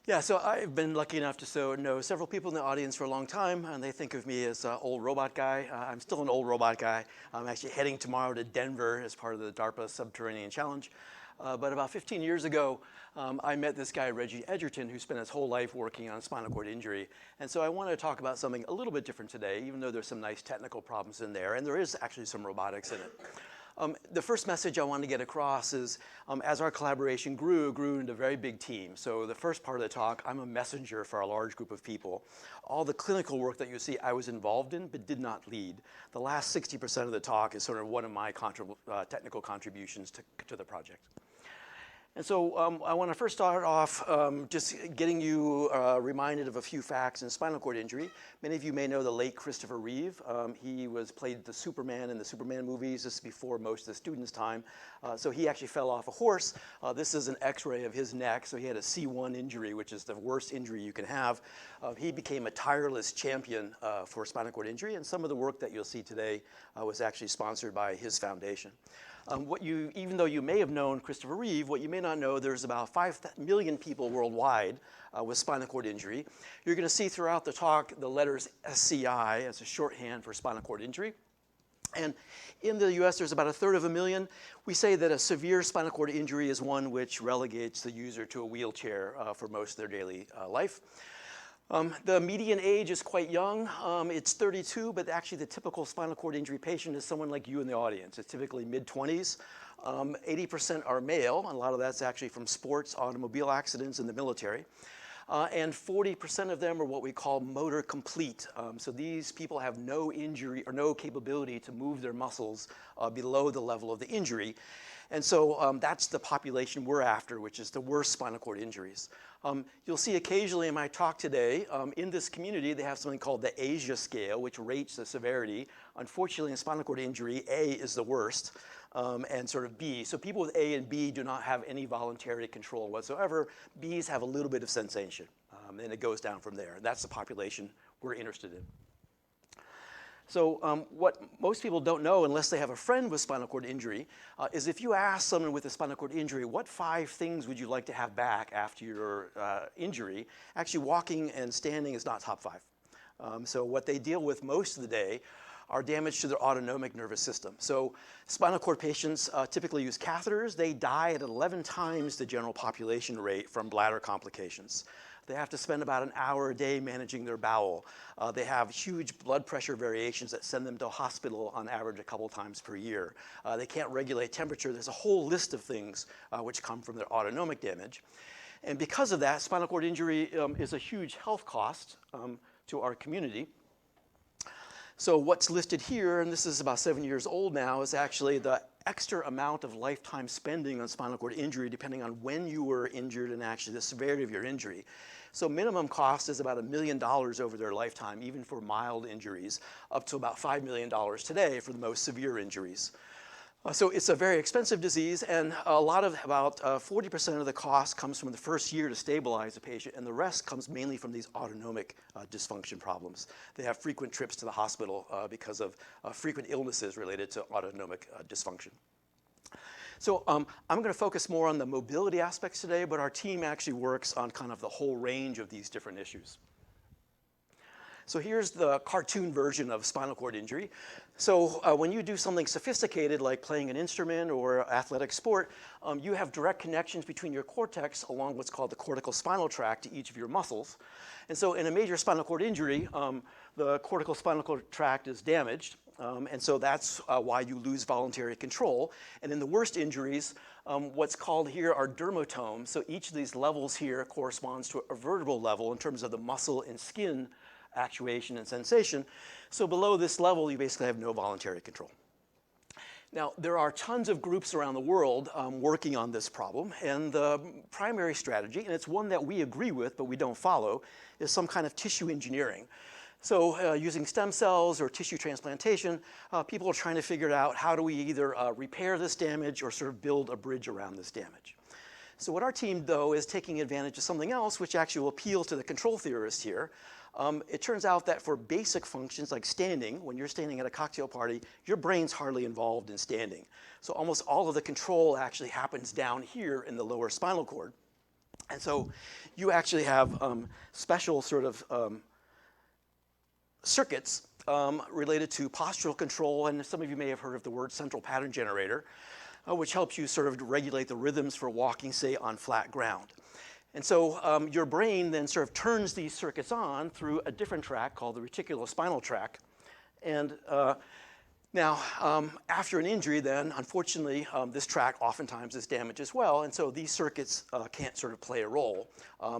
Yeah, so I've been lucky enough to know several people in the audience for a long time, and they think of me as an old robot guy. I'm still an old robot guy. I'm actually heading tomorrow to Denver as part of the DARPA Subterranean Challenge. But about 15 years ago, I met this guy, Reggie Edgerton, who spent his whole life working on spinal cord injury. And so I want to talk about something a little bit different today, even though there's some nice technical problems in there, and there is actually some robotics in it. The first message I want to get across is as our collaboration grew into a very big team. So the first part of the talk, I'm a messenger for a large group of people. All the clinical work that you see I was involved in but did not lead. The last 60% of the talk is sort of one of my technical contributions to the project. And so I want to first start off just getting you reminded of a few facts in spinal cord injury. Many of you may know the late Christopher Reeve. He played the Superman in the Superman movies. This is before most of the students' time. So he actually fell off a horse. This is an x-ray of his neck. So he had a C1 injury, which is the worst injury you can have. He became a tireless champion for spinal cord injury. And some of the work that you'll see today was actually sponsored by his foundation. Even though you may have known Christopher Reeve, what you may not know, there's about 5 million people worldwide with spinal cord injury. You're going to see throughout the talk the letters SCI as a shorthand for spinal cord injury. And in the US, there's about 1/3 of a million. We say that a severe spinal cord injury is one which relegates the user to a wheelchair for most of their daily life. The median age is quite young. It's 32, but actually the typical spinal cord injury patient is someone like you in the audience. It's typically mid-20s. 80% are male, and a lot of that's actually from sports, automobile accidents, and the military. And 40% of them are what we call motor complete. So these people have no injury or no capability to move their muscles below the level of the injury. And so that's the population we're after, which is the worst spinal cord injuries. You'll see occasionally in my talk today, in this community, they have something called the Asia scale, which rates the severity. Unfortunately, in spinal cord injury, A is the worst, and sort of B. So people with A and B do not have any voluntary control whatsoever. Bs have a little bit of sensation, and it goes down from there. That's the population we're interested in. So what most people don't know, unless they have a friend with spinal cord injury, is if you ask someone with a spinal cord injury, what 5 things would you like to have back after your injury? Actually, walking and standing is not top 5. So what they deal with most of the day are damage to their autonomic nervous system. So spinal cord patients typically use catheters. They die at 11 times the general population rate from bladder complications. They have to spend about an hour a day managing their bowel. They have huge blood pressure variations that send them to a hospital on average a couple times per year. They can't regulate temperature. There's a whole list of things which come from their autonomic damage. And because of that, spinal cord injury is a huge health cost to our community. So what's listed here, and this is about 7 years old now, is actually the extra amount of lifetime spending on spinal cord injury depending on when you were injured and actually the severity of your injury. So minimum cost is about $1 million over their lifetime, even for mild injuries, up to about $5 million today for the most severe injuries. So it's a very expensive disease, and about 40% of the cost comes from the first year to stabilize a patient, and the rest comes mainly from these autonomic dysfunction problems. They have frequent trips to the hospital because of frequent illnesses related to autonomic dysfunction. So I'm going to focus more on the mobility aspects today, but our team actually works on kind of the whole range of these different issues. So here's the cartoon version of spinal cord injury. So when you do something sophisticated like playing an instrument or athletic sport, you have direct connections between your cortex along what's called the cortical spinal tract to each of your muscles. And so in a major spinal cord injury, the cortical spinal cord tract is damaged. And so that's why you lose voluntary control. And in the worst injuries, what's called here are dermatomes. So each of these levels here corresponds to a vertebral level in terms of the muscle and skin actuation and sensation. So below this level, you basically have no voluntary control. Now, there are tons of groups around the world working on this problem, and the primary strategy, and it's one that we agree with but we don't follow, is some kind of tissue engineering. So using stem cells or tissue transplantation, people are trying to figure out how do we either repair this damage or sort of build a bridge around this damage. So what our team, though, is taking advantage of something else which actually will appeal to the control theorists here. It turns out that for basic functions like standing, when you're standing at a cocktail party, your brain's hardly involved in standing. So almost all of the control actually happens down here in the lower spinal cord. And so you actually have special sort of circuits related to postural control, and some of you may have heard of the word central pattern generator, which helps you sort of regulate the rhythms for walking, say, on flat ground. And so your brain then sort of turns these circuits on through a different track called the reticulospinal tract. And now, after an injury then, unfortunately, this tract oftentimes is damaged as well, and so these circuits can't sort of play a role,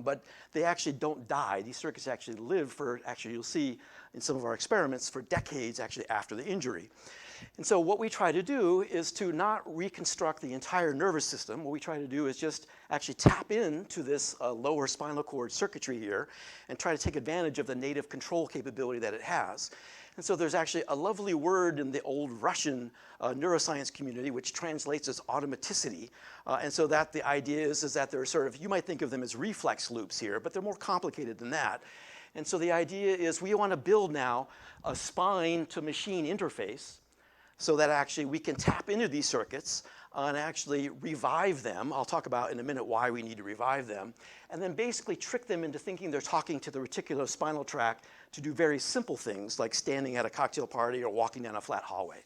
but they actually don't die. These circuits actually live for, actually you'll see in some of our experiments, for decades actually after the injury. And so what we try to do is to not reconstruct the entire nervous system. What we try to do is just actually tap into this lower spinal cord circuitry here and try to take advantage of the native control capability that it has. And so there's actually a lovely word in the old Russian neuroscience community which translates as automaticity. And so that the idea is that they're sort of, you might think of them as reflex loops here, but they're more complicated than that. And so the idea is we want to build now a spine to machine interface so that actually we can tap into these circuits and actually revive them. I'll talk about in a minute why we need to revive them. And then basically trick them into thinking they're talking to the reticulospinal tract to do very simple things like standing at a cocktail party or walking down a flat hallway.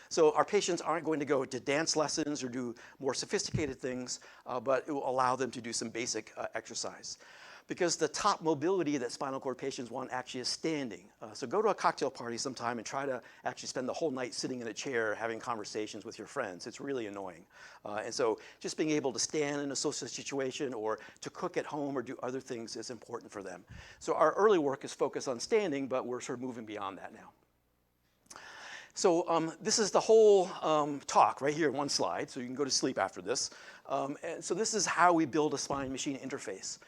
So our patients aren't going to go to dance lessons or do more sophisticated things, but it will allow them to do some basic exercise. Because the top mobility that spinal cord patients want actually is standing. So go to a cocktail party sometime and try to actually spend the whole night sitting in a chair having conversations with your friends. It's really annoying. And so just being able to stand in a social situation or to cook at home or do other things is important for them. So our early work is focused on standing, but we're sort of moving beyond that now. So this is the whole talk right here in one slide, so you can go to sleep after this. And so this is how we build a spine-machine interface.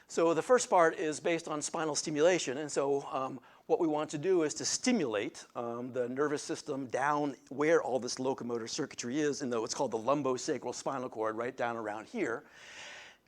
So the first part is based on spinal stimulation, and so what we want to do is to stimulate the nervous system down where all this locomotor circuitry is in what's called the lumbosacral spinal cord, right down around here.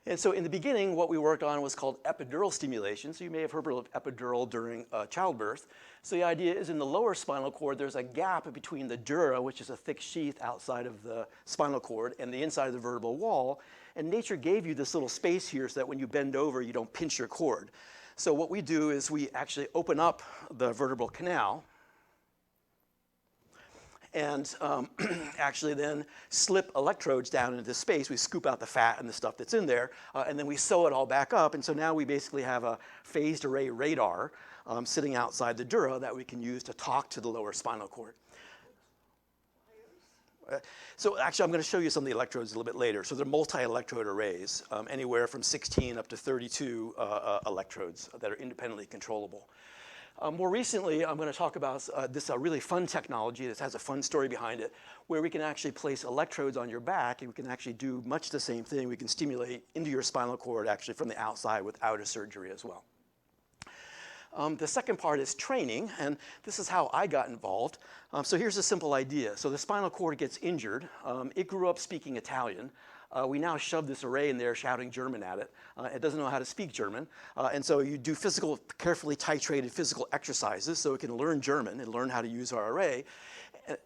And so in the beginning, what we worked on was called epidural stimulation. So you may have heard of epidural during childbirth. So the idea is in the lower spinal cord, there's a gap between the dura, which is a thick sheath outside of the spinal cord, and the inside of the vertebral wall. And nature gave you this little space here so that when you bend over, you don't pinch your cord. So what we do is we actually open up the vertebral canal and actually then slip electrodes down into this space. We scoop out the fat and the stuff that's in there, and then we sew it all back up. And so now we basically have a phased array radar sitting outside the dura that we can use to talk to the lower spinal cord. So actually, I'm going to show you some of the electrodes a little bit later. So they're multi-electrode arrays, anywhere from 16 up to 32 electrodes that are independently controllable. More recently, I'm going to talk about this really fun technology that has a fun story behind it, where we can actually place electrodes on your back, and we can actually do much the same thing. We can stimulate into your spinal cord actually from the outside without a surgery as well. The second part is training, and this is how I got involved. So here's a simple idea. So the spinal cord gets injured. It grew up speaking Italian. We now shove this array in there shouting German at it. It doesn't know how to speak German. And so you do carefully titrated physical exercises so it can learn German and learn how to use our array.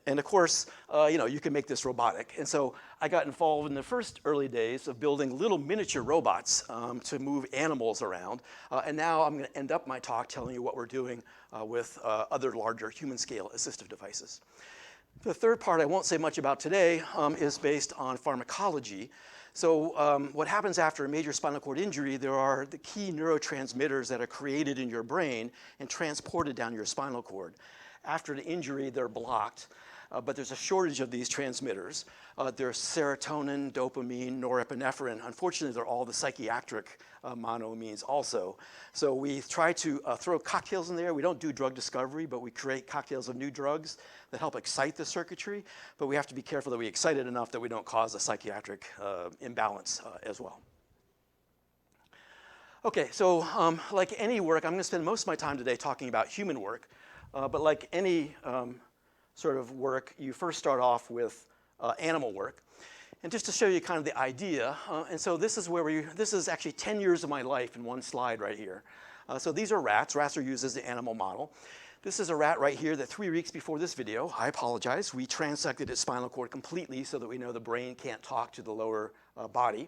And of course, you can make this robotic. And so I got involved in the first early days of building little miniature robots to move animals around. And now I'm going to end up my talk telling you what we're doing with other larger human-scale assistive devices. The third part I won't say much about today is based on pharmacology. So what happens after a major spinal cord injury, there are the key neurotransmitters that are created in your brain and transported down your spinal cord. After the injury, they're blocked, but there's a shortage of these transmitters. There's serotonin, dopamine, norepinephrine. Unfortunately, they're all the psychiatric monoamines also. So we try to throw cocktails in there. We don't do drug discovery, but we create cocktails of new drugs that help excite the circuitry. But we have to be careful that we excite it enough that we don't cause a psychiatric imbalance as well. Okay, so like any work, I'm going to spend most of my time today talking about human work. But like any sort of work, you first start off with animal work. And just to show you kind of the idea, and so this is this is actually 10 years of my life in one slide right here. So these are rats. Rats are used as the animal model. This is a rat right here that 3 weeks before this video, I apologize, we transected its spinal cord completely so that we know the brain can't talk to the lower body.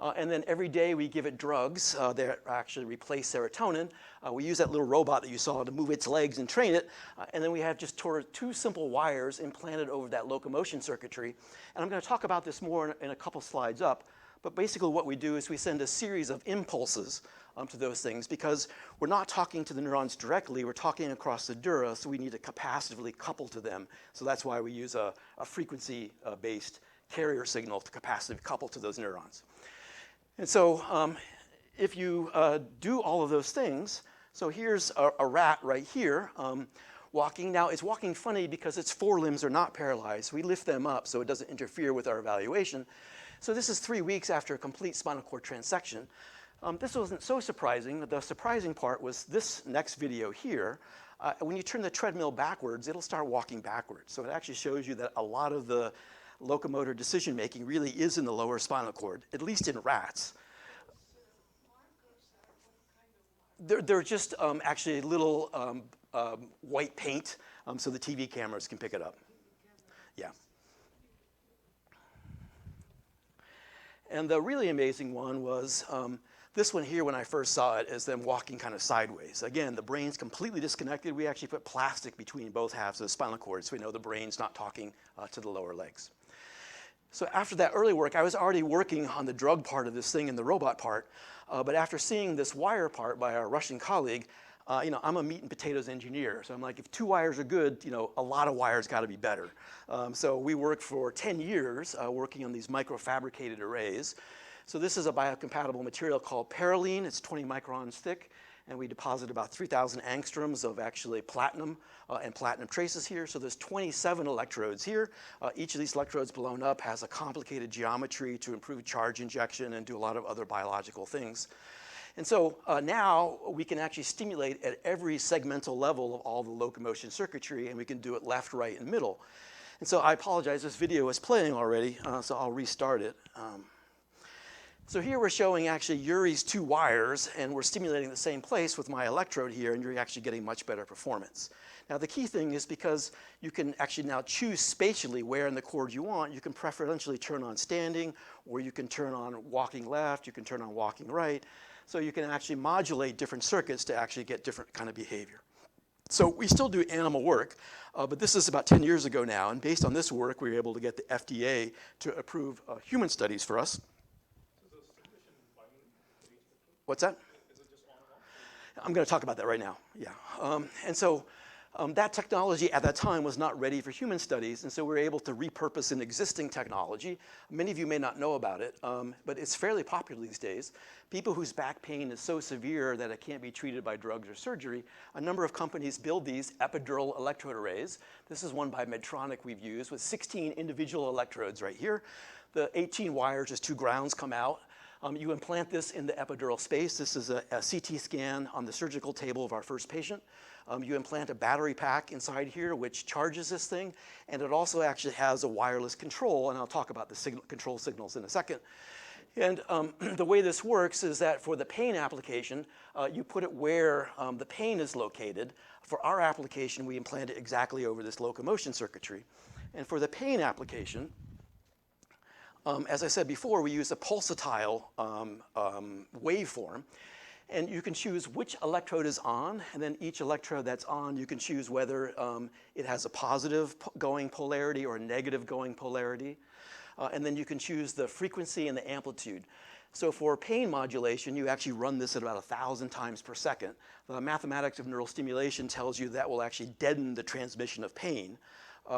And then every day we give it drugs that actually replace serotonin. We use that little robot that you saw to move its legs and train it. And then we have just two simple wires implanted over that locomotion circuitry. And I'm going to talk about this more in a couple slides up. But basically what we do is we send a series of impulses to those things, because we're not talking to the neurons directly, we're talking across the dura, so we need to capacitively couple to them. So that's why we use a frequency-based carrier signal to capacitively couple to those neurons. And so if you do all of those things, so here's a rat right here walking. Now it's walking funny because its forelimbs are not paralyzed. We lift them up so it doesn't interfere with our evaluation. So this is 3 weeks after a complete spinal cord transection. This wasn't so surprising. The surprising part was this next video here. When you turn the treadmill backwards, it'll start walking backwards. So it actually shows you that a lot of the locomotor decision making really is in the lower spinal cord, at least in rats. They're just actually little white paint so the TV cameras can pick it up. Yeah. And the really amazing one was this one here. When I first saw it, is them walking kind of sideways. Again, the brain's completely disconnected. We actually put plastic between both halves of the spinal cord so we know the brain's not talking to the lower legs. So after that early work, I was already working on the drug part of this thing and the robot part. But after seeing this wire part by our Russian colleague, I'm a meat and potatoes engineer. So I'm like, if 2 wires are good, a lot of wires got to be better. So we worked for 10 years working on these microfabricated arrays. So this is a biocompatible material called Paraline. It's 20 microns thick. And we deposit about 3,000 angstroms of actually platinum and platinum traces here. So there's 27 electrodes here. Each of these electrodes blown up has a complicated geometry to improve charge injection and do a lot of other biological things. And so now we can actually stimulate at every segmental level of all the locomotion circuitry, and we can do it left, right, and middle. And so I apologize, this video is playing already, so I'll restart it. So here we're showing actually Yuri's 2 wires, and we're stimulating the same place with my electrode here, and you're actually getting much better performance. Now the key thing is, because you can actually now choose spatially where in the cord you want, you can preferentially turn on standing, or you can turn on walking left, you can turn on walking right. So you can actually modulate different circuits to actually get different kind of behavior. So we still do animal work, but this is about 10 years ago now, and based on this work, we were able to get the FDA to approve human studies for us. What's that? Is it just on and off? I'm going to talk about that right now. Yeah. And so that technology at that time was not ready for human studies, and so we were able to repurpose an existing technology. Many of you may not know about it, but it's fairly popular these days. People whose back pain is so severe that it can't be treated by drugs or surgery, a number of companies build these epidural electrode arrays. This is one by Medtronic we've used with 16 individual electrodes right here. The 18 wires, just 2 grounds, come out. You implant this in the epidural space. This is a CT scan on the surgical table of our first patient. You implant a battery pack inside here which charges this thing, and it also actually has a wireless control, and I'll talk about the control signals in a second. And the way this works is that for the pain application, you put it where the pain is located. For our application, we implant it exactly over this locomotion circuitry. And for the pain application, as I said before, we use a pulsatile waveform. And you can choose which electrode is on, and then each electrode that's on, you can choose whether it has a positive going polarity or a negative going polarity. And then you can choose the frequency and the amplitude. So for pain modulation, you actually run this at about 1,000 times per second. The mathematics of neural stimulation tells you that will actually deaden the transmission of pain.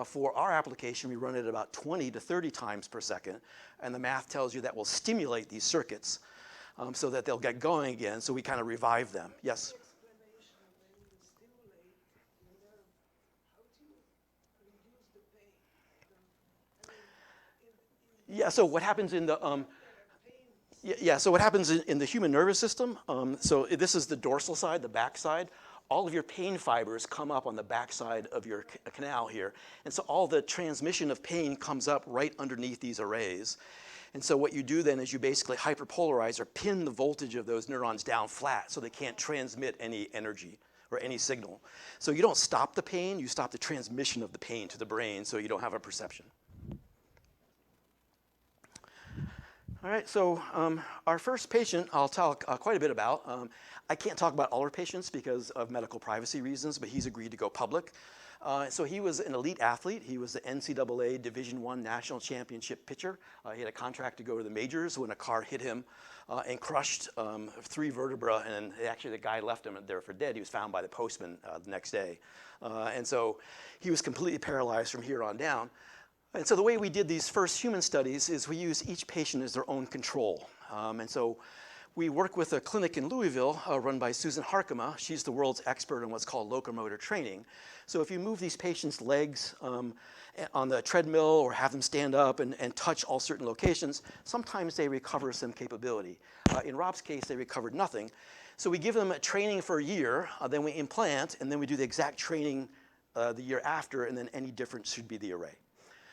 For our application, we run it about 20 to 30 times per second, and the math tells you that will stimulate these circuits so that they'll get going again, so we kind of revive them. Yes? Yeah, so what happens in the so what happens in the human nervous system, so this is the dorsal side, the back side. All of your pain fibers come up on the backside of your canal here. And so all the transmission of pain comes up right underneath these arrays. And so what you do then is you basically hyperpolarize or pin the voltage of those neurons down flat so they can't transmit any energy or any signal. So you don't stop the pain, you stop the transmission of the pain to the brain so you don't have a perception. All right, so our first patient I'll talk quite a bit about. I can't talk about all our patients because of medical privacy reasons, but he's agreed to go public. So he was an elite athlete. He was the NCAA Division I National Championship pitcher. He had a contract to go to the majors when a car hit him and crushed 3 vertebrae, and actually the guy left him there for dead. He was found by the postman the next day. And so he was completely paralyzed from here on down. And so the way we did these first human studies is we use each patient as their own control. And so we work with a clinic in Louisville run by Susan Harkema. She's the world's expert on what's called locomotor training. So if you move these patients' legs on the treadmill or have them stand up and touch all certain locations, sometimes they recover some capability. In Rob's case, they recovered nothing. So we give them a training for a year, then we implant, and then we do the exact training the year after, and then any difference should be the array.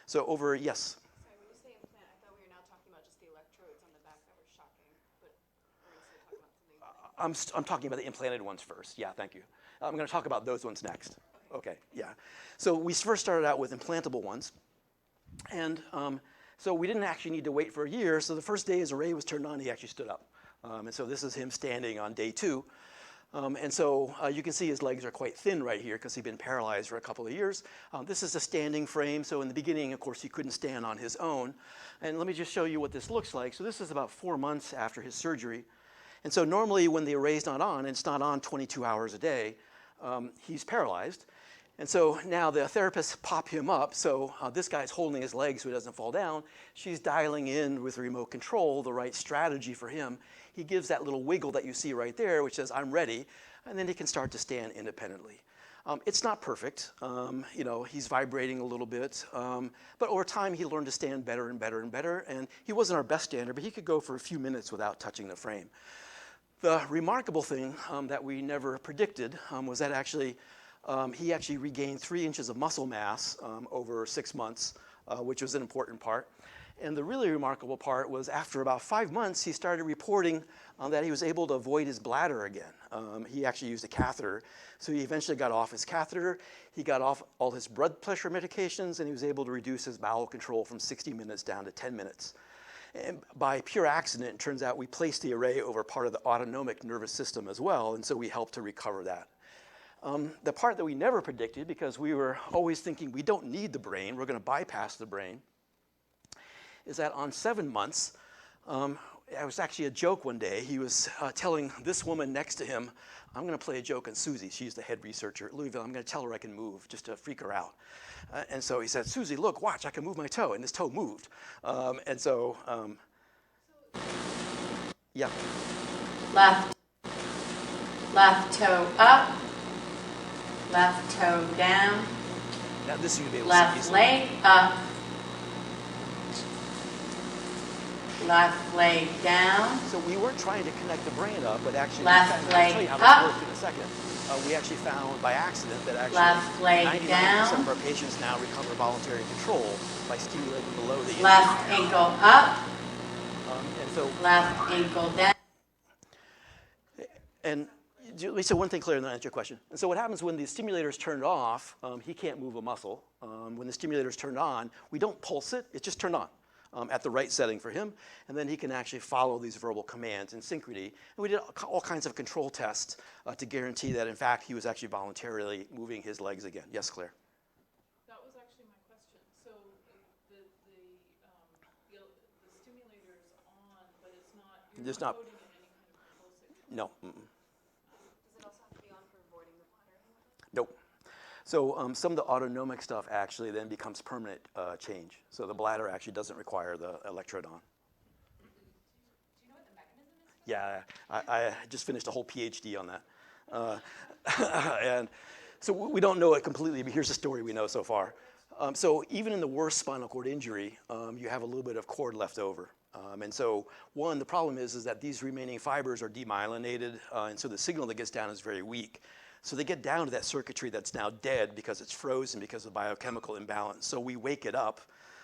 So over, yes? Sorry, when you say implant, I thought we were now talking about just the electrodes on the back that were shocking, but we're going to talk about something. I'm talking about the implanted ones first. Yeah, thank you. I'm going to talk about those ones next. Okay, yeah. So we first started out with implantable ones. And so we didn't actually need to wait for a year. So the first day his array was turned on, he actually stood up. And so this is him standing on day 2. And so you can see his legs are quite thin right here because he'd been paralyzed for a couple of years. This is a standing frame. So in the beginning, of course, he couldn't stand on his own. And let me just show you what this looks like. So this is about 4 months after his surgery. And so normally when the array's not on, and it's not on 22 hours a day, he's paralyzed. And so now the therapists pop him up. So this guy's holding his leg so he doesn't fall down. She's dialing in with remote control the right strategy for him. He gives that little wiggle that you see right there, which says, I'm ready. And then he can start to stand independently. It's not perfect. You know, he's vibrating a little bit. But over time, he learned to stand better and better and better. And he wasn't our best stander, but he could go for a few minutes without touching the frame. The remarkable thing that we never predicted was that actually he actually regained 3 inches of muscle mass over 6 months, which was an important part. And the really remarkable part was after about 5 months, he started reporting that he was able to avoid his bladder again. He actually used a catheter. So he eventually got off his catheter. He got off all his blood pressure medications, and he was able to reduce his bowel control from 60 minutes down to 10 minutes. And by pure accident, it turns out we placed the array over part of the autonomic nervous system as well, and so we helped to recover that. The part that we never predicted, because we were always thinking we don't need the brain, we're going to bypass the brain, is that on 7 months, it was actually a joke one day. He was telling this woman next to him, I'm going to play a joke on Susie. She's the head researcher at Louisville. I'm going to tell her I can move just to freak her out. And so he said, Susie, look, watch, I can move my toe. And his toe moved. And so, yeah. Left toe up, left toe down, Now this you'll be able left to see leg up, left leg down, So we weren't trying to connect the brain up, but actually, Left I'll leg tell you how up. that worked in a second. We actually found by accident that actually Left leg 99% down. of our patients now recover voluntary control by stimulating below the left ankle up, and so, left ankle down. and let me say one thing clear and then answer your question. And so what happens when the stimulator's turned off, he can't move a muscle. When the stimulator's turned on, we don't pulse it, it's just turned on. At the right setting for him, and then he can actually follow these verbal commands in synchrony. And we did all kinds of control tests to guarantee that, in fact, he was actually voluntarily moving his legs again. Yes, Claire? That was actually my question. So the stimulator's on, but it's not, you're There's not not- coding in any kind of control signal. No. Mm-mm. Does it also have to be on for avoiding the bladder? Nope. So some of the autonomic stuff actually then becomes permanent change. So the bladder actually doesn't require the electrode on. Do you know what the mechanism is? Yeah, I just finished a whole PhD on that. And so we don't know it completely, but here's the story we know so far. So even in the worst spinal cord injury, you have a little bit of cord left over. And so the problem is that these remaining fibers are demyelinated, and so the signal that gets down is very weak. So they get down to that circuitry that's now dead because it's frozen because of biochemical imbalance. So we wake it up,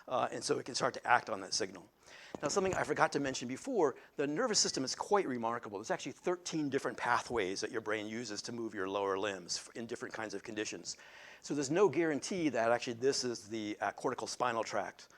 and so it can start to act on that signal. Now, something I forgot to mention before, the nervous system is quite remarkable. There's actually 13 different pathways that your brain uses to move your lower limbs in different kinds of conditions. So there's no guarantee that actually this is the cortical spinal tract.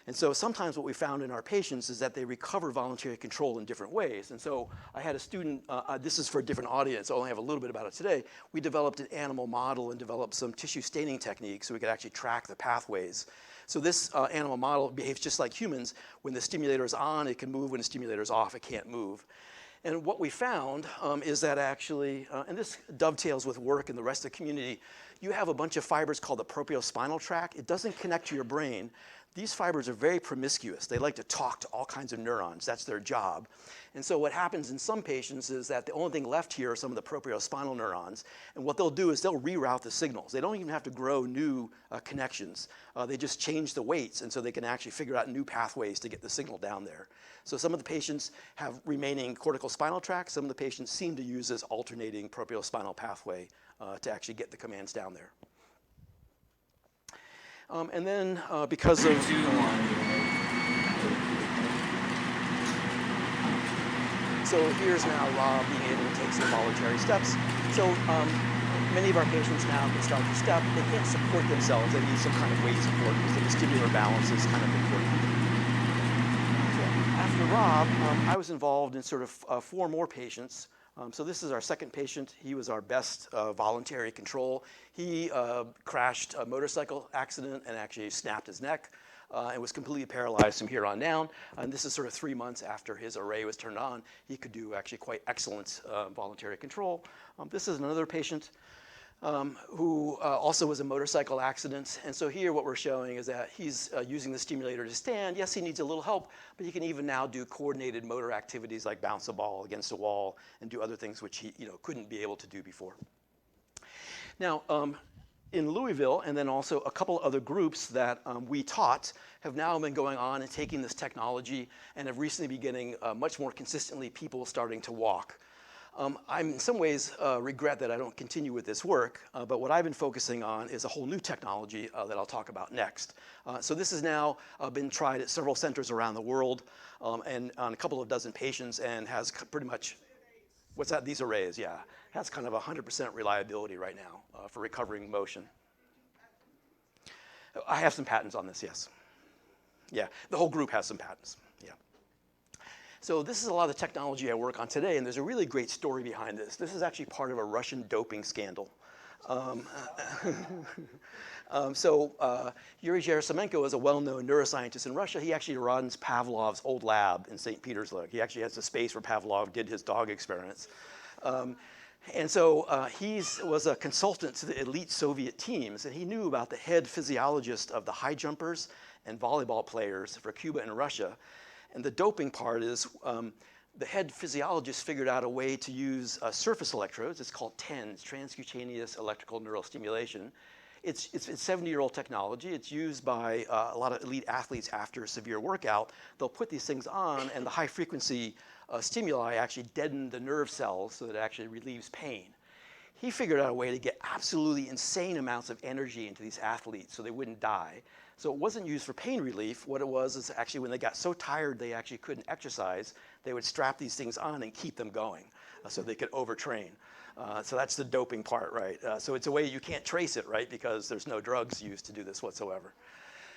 And so sometimes what we found in our patients is that they recover voluntary control in different ways. And so I had a student, this is for a different audience, I only have a little bit about it today. We developed an animal model and developed some tissue staining techniques so we could actually track the pathways. So this animal model behaves just like humans. When the stimulator is on, it can move. When the stimulator is off, it can't move. And what we found is that actually, and this dovetails with work in the rest of the community, you have a bunch of fibers called the propriospinal tract. It doesn't connect to your brain. These fibers are very promiscuous. They like to talk to all kinds of neurons. That's their job. And so what happens in some patients is that the only thing left here are some of the propriospinal neurons. And what they'll do is they'll reroute the signals. They don't even have to grow new connections. They just change the weights, and so they can actually figure out new pathways to get the signal down there. So some of the patients have remaining cortical spinal tract. Some of the patients seem to use this alternating propriospinal pathway to actually get the commands down there. And then because of... So here's now Rob being able to take some voluntary steps. So many of our patients now can start to step. They can't support themselves. They need some kind of weight support because the vestibular balance is kind of important. So after Rob, I was involved in sort of 4 more patients. So this is our second patient. He was our best voluntary control. He crashed a motorcycle accident and actually snapped his neck and was completely paralyzed from here on down. And this is sort of 3 months after his array was turned on. He could do actually quite excellent voluntary control. This is another patient who also was a motorcycle accident. And so here what we're showing is that he's using the stimulator to stand. Yes, he needs a little help, but he can even now do coordinated motor activities like bounce a ball against a wall and do other things which he couldn't be able to do before. Now, in Louisville, and then also a couple other groups that we taught have now been going on and taking this technology and have recently been getting much more consistently people starting to walk. I in some ways regret that I don't continue with this work, but what I've been focusing on is a whole new technology that I'll talk about next. So this has now been tried at several centers around the world and on a couple of dozen patients and has pretty much, what's that? These arrays, yeah. Has kind of 100% reliability right now for recovering motion. I have some patents on this, yes. Yeah, the whole group has some patents, yeah. So this is a lot of the technology I work on today, and there's a really great story behind this. This is actually part of a Russian doping scandal. Yuri Gerasimenko is a well-known neuroscientist in Russia. He actually runs Pavlov's old lab in St. Petersburg. He actually has the space where Pavlov did his dog experiments. And so he was a consultant to the elite Soviet teams, and he knew about the head physiologist of the high jumpers and volleyball players for Cuba and Russia. And the doping part is the head physiologist figured out a way to use surface electrodes. It's called TENS, transcutaneous electrical neural stimulation. It's 70-year-old technology. It's used by a lot of elite athletes after a severe workout. They'll put these things on, and the high-frequency stimuli actually deaden the nerve cells so that it actually relieves pain. He figured out a way to get absolutely insane amounts of energy into these athletes so they wouldn't die. So it wasn't used for pain relief. What it was is actually when they got so tired they actually couldn't exercise, they would strap these things on and keep them going so they could overtrain. So that's the doping part, right? So it's a way you can't trace it, right? Because there's no drugs used to do this whatsoever.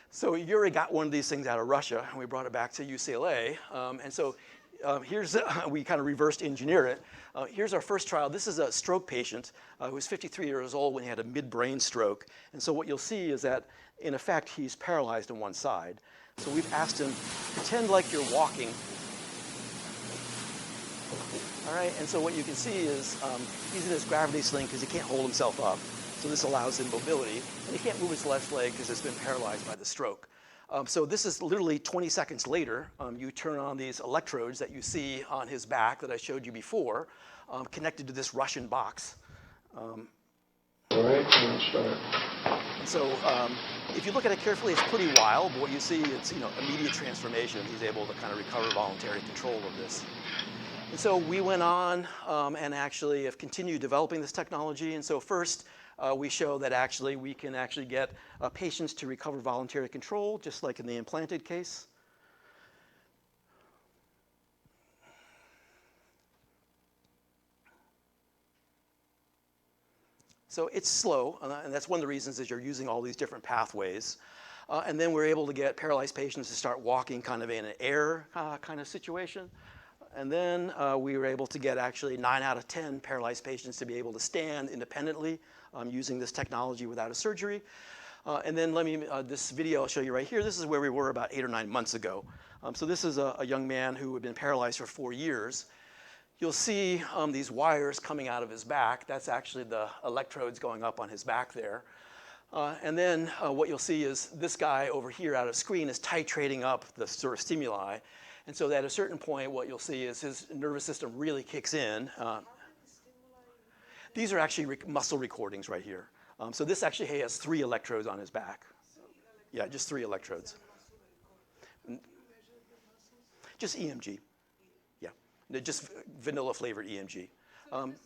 So Yuri got one of these things out of Russia, and we brought it back to UCLA. Here's, we kind of reversed engineer it. Here's our first trial. This is a stroke patient who was 53 years old when he had a midbrain stroke. And so what you'll see is that, in effect, he's paralyzed on one side. So we've asked him, pretend like you're walking. All right, and so what you can see is he's in his gravity sling because he can't hold himself up. So this allows him mobility. And he can't move his left leg because it's been paralyzed by the stroke. So this is literally 20 seconds later. You turn on these electrodes that you see on his back that I showed you before, connected to this Russian box. All right, and start. And so if you look at it carefully, it's pretty wild, but what you see, it's immediate transformation. He's able to kind of recover voluntary control of this. And so we went on and actually have continued developing this technology. And so first, we show that actually we can actually get patients to recover voluntary control, just like in the implanted case. So it's slow, and that's one of the reasons is you're using all these different pathways. And then we're able to get paralyzed patients to start walking kind of in an air kind of situation. And then we were able to get actually 9 out of 10 paralyzed patients to be able to stand independently using this technology without a surgery. And then this video I'll show you right here, this is where we were about 8 or 9 months ago. So this is a young man who had been paralyzed for 4 years. You'll see these wires coming out of his back. That's actually the electrodes going up on his back there. And then what you'll see is this guy over here out of screen is titrating up the sort of stimuli. And so at a certain point, what you'll see is his nervous system really kicks in. These are actually muscle recordings right here. So this actually has 3 electrodes on his back. Yeah, just 3 electrodes. Just EMG. Yeah, just vanilla flavored EMG. So this is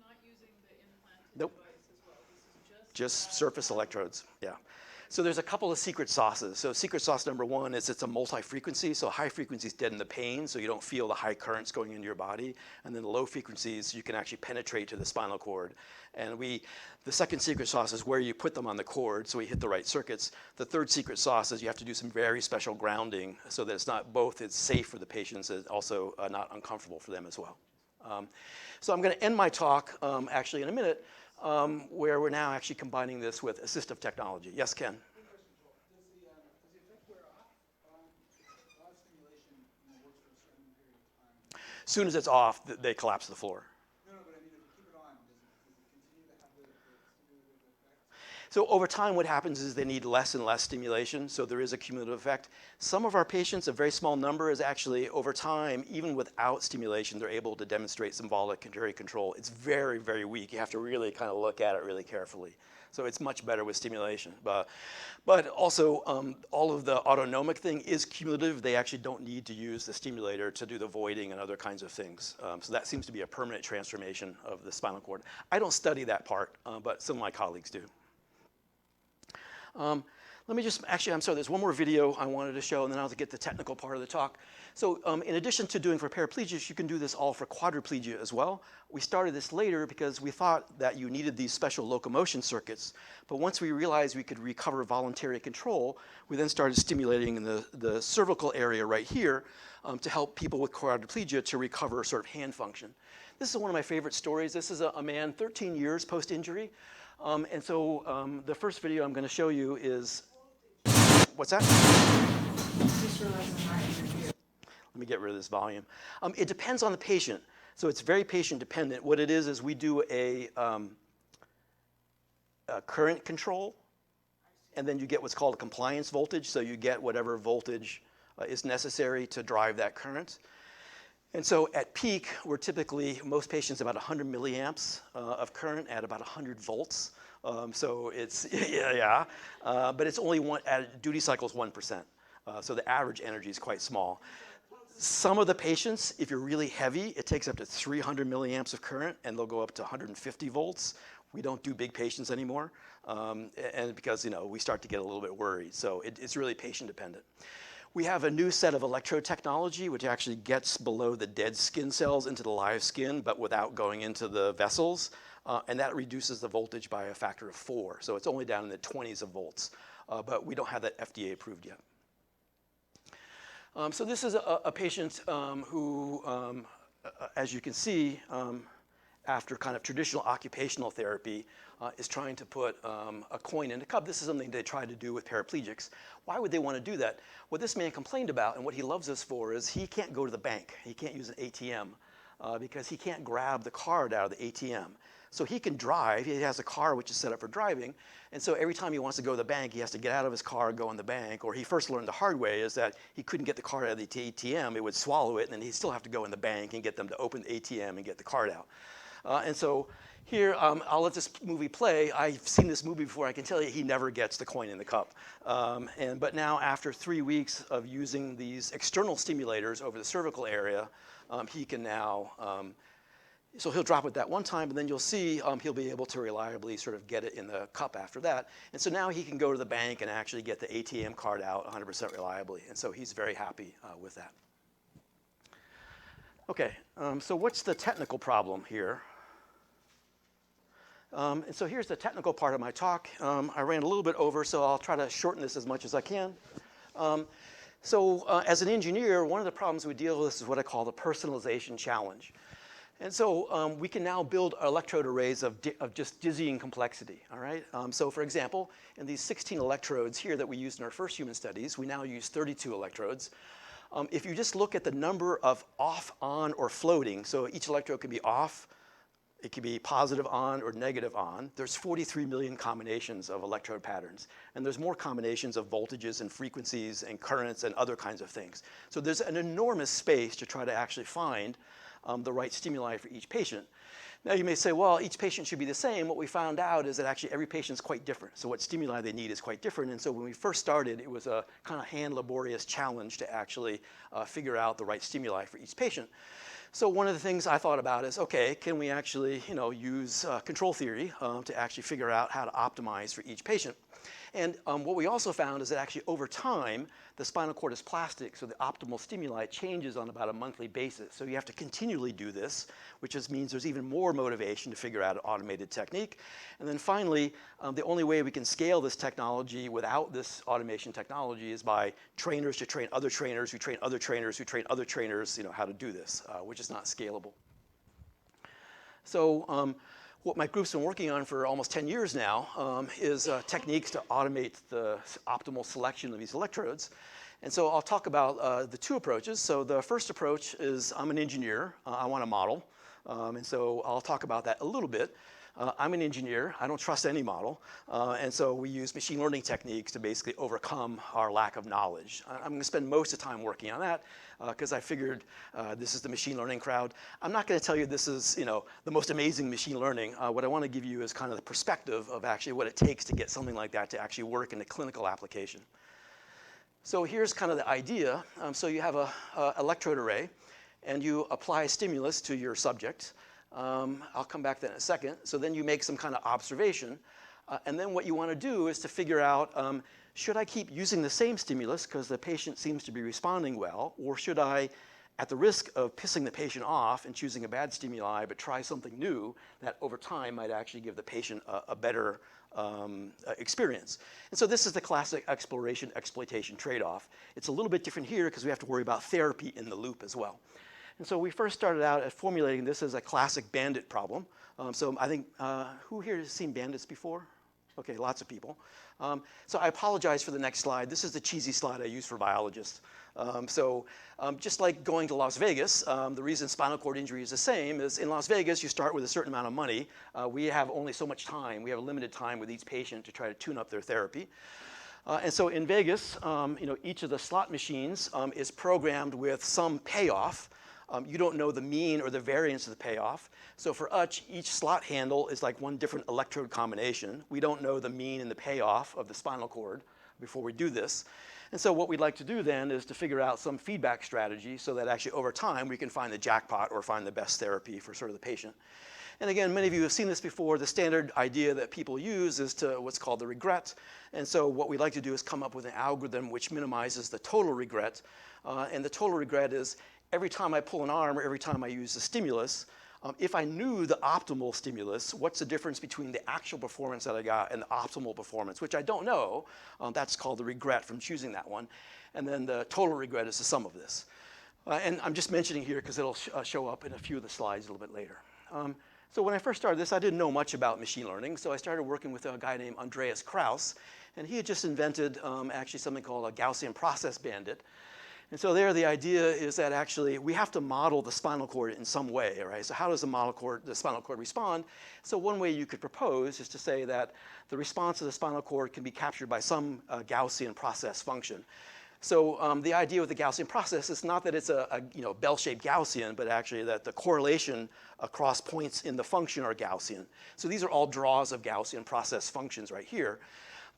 not using the implanted Nope. device as well. This is Just surface electrodes, yeah. So there's a couple of secret sauces. So secret sauce number 1 is it's a multi-frequency. So high frequencies deaden the pain, so you don't feel the high currents going into your body. And then the low frequencies, you can actually penetrate to the spinal cord. And the second secret sauce is where you put them on the cord, so we hit the right circuits. The third secret sauce is you have to do some very special grounding so that it's not both, it's safe for the patients, and also not uncomfortable for them as well. So I'm going to end my talk actually in a minute, where we're now actually combining this with assistive technology. Yes, Ken? Does the effect wear off? A lot of stimulation works for a certain period of time. As soon as it's off, they collapse to the floor. No, but I mean, if you keep it on, does it continue to have the stimulative effect? So over time, what happens is they need less and less stimulation, so there is a cumulative effect. Some of our patients, a very small number, is actually over time, even without stimulation, they're able to demonstrate some voluntary control. It's very, very weak. You have to really kind of look at it really carefully. So it's much better with stimulation. But also, all of the autonomic thing is cumulative. They actually don't need to use the stimulator to do the voiding and other kinds of things. So that seems to be a permanent transformation of the spinal cord. I don't study that part, but some of my colleagues do. Let me just, actually, I'm sorry, there's one more video I wanted to show, and then I'll get the technical part of the talk. So in addition to doing for paraplegics, you can do this all for quadriplegia as well. We started this later because we thought that you needed these special locomotion circuits. But once we realized we could recover voluntary control, we then started stimulating in the cervical area right here to help people with quadriplegia to recover sort of hand function. This is one of my favorite stories. This is a man 13 years post-injury. And so the first video I'm going to show you is, what's that? Let me get rid of this volume. It depends on the patient. So it's very patient dependent. What it is we do a current control, and then you get what's called a compliance voltage. So you get whatever voltage is necessary to drive that current. And so at peak, we're typically, most patients, about 100 milliamps of current at about 100 volts. So it's, but it's only at duty cycle is 1%. So the average energy is quite small. Some of the patients, if you're really heavy, it takes up to 300 milliamps of current, and they'll go up to 150 volts. We don't do big patients anymore, and because we start to get a little bit worried. So it's really patient dependent. We have a new set of electrode technology, which actually gets below the dead skin cells into the live skin, but without going into the vessels. And that reduces the voltage by a factor of 4. So it's only down in the 20s of volts. But we don't have that FDA approved yet. So this is a patient who, as you can see, after kind of traditional occupational therapy, is trying to put a coin in a cup. This is something they try to do with paraplegics. Why would they want to do that? What this man complained about, and what he loves us for, is he can't go to the bank. He can't use an ATM because he can't grab the card out of the ATM. So he can drive. He has a car which is set up for driving. And so every time he wants to go to the bank, he has to get out of his car, go in the bank. Or he first learned the hard way is that he couldn't get the card out of the ATM. It would swallow it, and then he'd still have to go in the bank and get them to open the ATM and get the card out. And so here, I'll let this movie play. I've seen this movie before. I can tell you he never gets the coin in the cup. But now, after 3 weeks of using these external stimulators over the cervical area, he can now, so he'll drop it that one time, and then you'll see he'll be able to reliably sort of get it in the cup after that. And so now he can go to the bank and actually get the ATM card out 100% reliably. And so he's very happy with that. Okay, so what's the technical problem here? And so here's the technical part of my talk. I ran a little bit over, so I'll try to shorten this as much as I can. As an engineer, one of the problems we deal with is what I call the personalization challenge. And so we can now build electrode arrays of just dizzying complexity, all right? So for example, in these 16 electrodes here that we used in our first human studies, we now use 32 electrodes. If you just look at the number of off, on, or floating, so each electrode can be off, it can be positive on or negative on. There's 43 million combinations of electrode patterns. And there's more combinations of voltages and frequencies and currents and other kinds of things. So there's an enormous space to try to actually find the right stimuli for each patient. Now you may say, well, each patient should be the same. What we found out is that actually every patient is quite different. So what stimuli they need is quite different. And so when we first started, it was a kind of hand laborious challenge to actually figure out the right stimuli for each patient. So one of the things I thought about is, okay, can we actually use control theory to actually figure out how to optimize for each patient? And what we also found is that actually over time, the spinal cord is plastic, so the optimal stimuli changes on about a monthly basis. So you have to continually do this, which just means there's even more motivation to figure out an automated technique. And then finally, the only way we can scale this technology without this automation technology is by trainers to train other trainers who train other trainers who train other trainers, how to do this, which is not scalable. So what my group's been working on for almost 10 years now is techniques to automate the optimal selection of these electrodes. And so I'll talk about the two approaches. So the first approach is I'm an engineer. I want a model. And so I'll talk about that a little bit. I'm an engineer. I don't trust any model. And so we use machine learning techniques to basically overcome our lack of knowledge. I'm going to spend most of the time working on that because I figured this is the machine learning crowd. I'm not going to tell you this is the most amazing machine learning. What I want to give you is kind of the perspective of actually what it takes to get something like that to actually work in a clinical application. So here's kind of the idea. So you have a electrode array, and you apply a stimulus to your subject. I'll come back to that in a second. So then you make some kind of observation. And then what you want to do is to figure out, should I keep using the same stimulus because the patient seems to be responding well, or should I, at the risk of pissing the patient off and choosing a bad stimuli, but try something new that over time might actually give the patient a better experience. And so this is the classic exploration-exploitation trade-off. It's a little bit different here because we have to worry about therapy in the loop as well. And so we first started out at formulating this as a classic Bandit problem. So I think, who here has seen Bandits before? Okay, lots of people. So I apologize for the next slide. This is the cheesy slide I use for biologists. Just like going to Las Vegas, the reason spinal cord injury is the same is in Las Vegas, you start with a certain amount of money. We have only so much time. We have a limited time with each patient to try to tune up their therapy. And so in Vegas, each of the slot machines is programmed with some payoff. You don't know the mean or the variance of the payoff. So for us, each slot handle is like one different electrode combination. We don't know the mean and the payoff of the spinal cord before we do this. And so what we'd like to do then is to figure out some feedback strategy so that actually over time we can find the jackpot or find the best therapy for sort of the patient. And again, many of you have seen this before. The standard idea that people use is to what's called the regret. And so what we'd like to do is come up with an algorithm which minimizes the total regret. And the total regret is every time I pull an arm or every time I use a stimulus, if I knew the optimal stimulus, what's the difference between the actual performance that I got and the optimal performance, which I don't know. That's called the regret from choosing that one. And then the total regret is the sum of this. And I'm just mentioning here because it'll show up in a few of the slides a little bit later. So when I first started this, I didn't know much about machine learning. So I started working with a guy named Andreas Krauss. And he had just invented actually something called a Gaussian Process Bandit. And so there the idea is that actually we have to model the spinal cord in some way, right? So how does the spinal cord respond? So one way you could propose is to say that the response of the spinal cord can be captured by some Gaussian process function. So the idea with the Gaussian process is not that it's a bell-shaped Gaussian, but actually that the correlation across points in the function are Gaussian. So these are all draws of Gaussian process functions right here.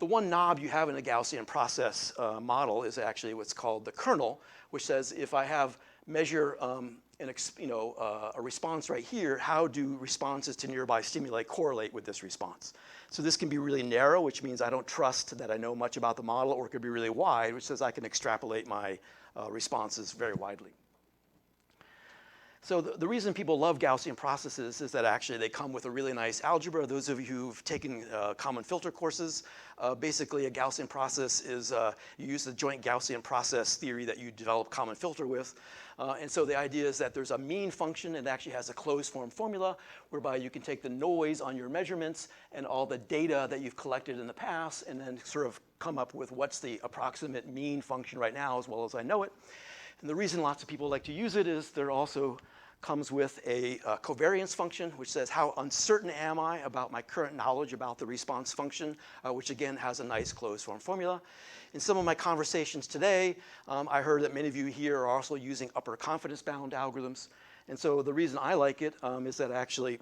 The one knob you have in a Gaussian process model is actually what's called the kernel, which says if I measure a response right here, how do responses to nearby stimuli correlate with this response? So this can be really narrow, which means I don't trust that I know much about the model, or it could be really wide, which says I can extrapolate my responses very widely. So the reason people love Gaussian processes is that actually they come with a really nice algebra. Those of you who've taken common filter courses, basically a Gaussian process is you use the joint Gaussian process theory that you develop common filter with. And so the idea is that there's a mean function and it actually has a closed form formula whereby you can take the noise on your measurements and all the data that you've collected in the past and then sort of come up with what's the approximate mean function right now as well as I know it. And the reason lots of people like to use it is there also comes with a covariance function, which says how uncertain am I about my current knowledge about the response function, which again has a nice closed form formula. In some of my conversations today, I heard that many of you here are also using upper confidence bound algorithms. And so the reason I like it is that actually